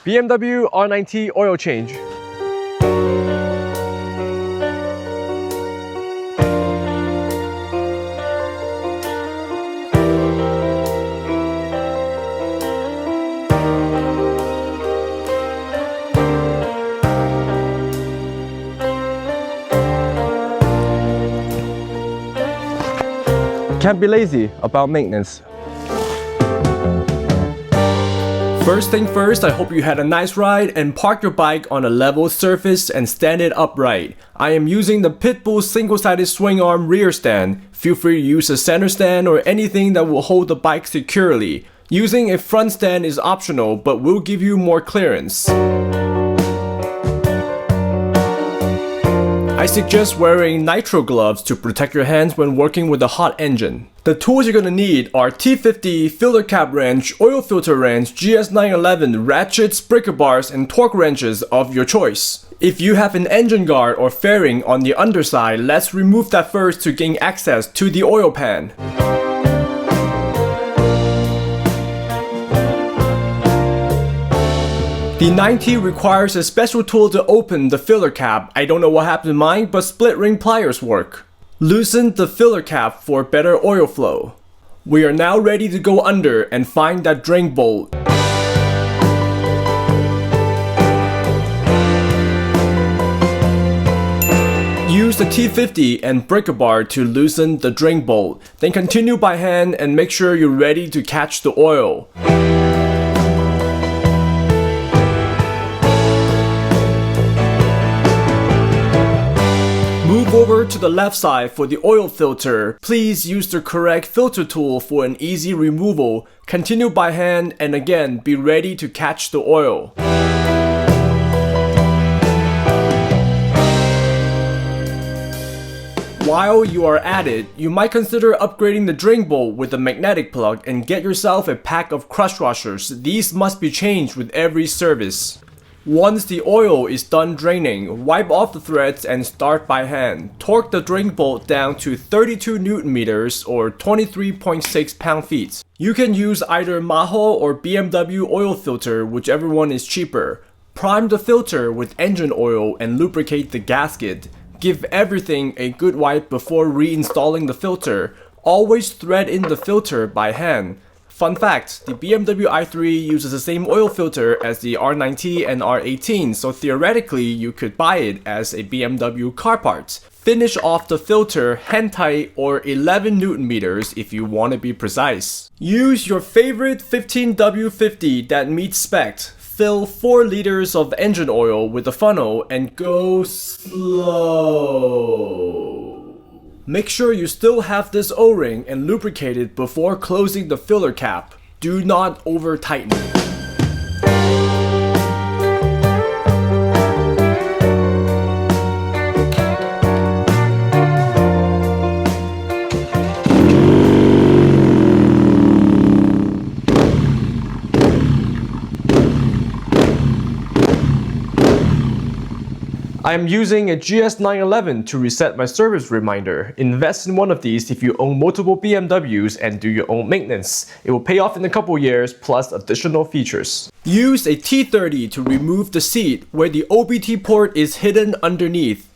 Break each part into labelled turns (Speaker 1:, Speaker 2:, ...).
Speaker 1: BMW R NineT oil change. Can't be lazy about maintenance.
Speaker 2: First thing first, I hope you had a nice ride and park your bike on a level surface and stand it upright. I am using the Pitbull single-sided swing arm rear stand. Feel free to use a center stand or anything that will hold the bike securely. Using a front stand is optional, but will give you more clearance. I suggest wearing nitro gloves to protect your hands when working with a hot engine. The tools you're gonna need are T50, filter cap wrench, oil filter wrench, GS911, ratchets, breaker bars, and torque wrenches of your choice. If you have an engine guard or fairing on the underside, let's remove that first to gain access to the oil pan. The 9T requires a special tool to open the filler cap. I don't know what happened to mine, but split ring pliers work. Loosen the filler cap for better oil flow. We are now ready to go under and find that drain bolt. Use the T50 and breaker bar to loosen the drain bolt. Then continue by hand and make sure you're ready to catch the oil. Move over to the left side for the oil filter. Please use the correct filter tool for an easy removal. Continue by hand and again be ready to catch the oil. While you are at it, you might consider upgrading the drain bolt with a magnetic plug and get yourself a pack of crush washers. These must be changed with every service. Once the oil is done draining, wipe off the threads and start by hand. Torque the drain bolt down to 32 Newton meters or 23.6 pound-feet. You can use either Mahle or BMW oil filter, whichever one is cheaper. Prime the filter with engine oil and lubricate the gasket. Give everything a good wipe before reinstalling the filter. Always thread in the filter by hand. Fun fact, the BMW i3 uses the same oil filter as the R NineT and R18, so theoretically you could buy it as a BMW car part. Finish off the filter hand tight or 11 Newton meters if you want to be precise. Use your favorite 15W50 that meets spec. Fill 4 liters of engine oil with a funnel and go slow. Make sure you still have this O-ring and lubricate it before closing the filler cap. Do not over tighten.
Speaker 1: I am using a GS911 to reset my service reminder. Invest in one of these if you own multiple BMWs and do your own maintenance. It will pay off in a couple years plus additional features.
Speaker 2: Use a T30 to remove the seat where the OBT port is hidden underneath.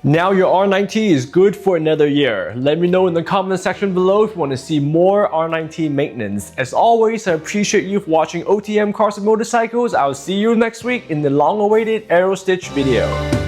Speaker 1: Now your R NineT is good for another year. Let me know in the comment section below if you want to see more R NineT maintenance. As always, I appreciate you for watching OTM Cars Motorcycles. I'll see you next week in the long-awaited Aero Stitch video.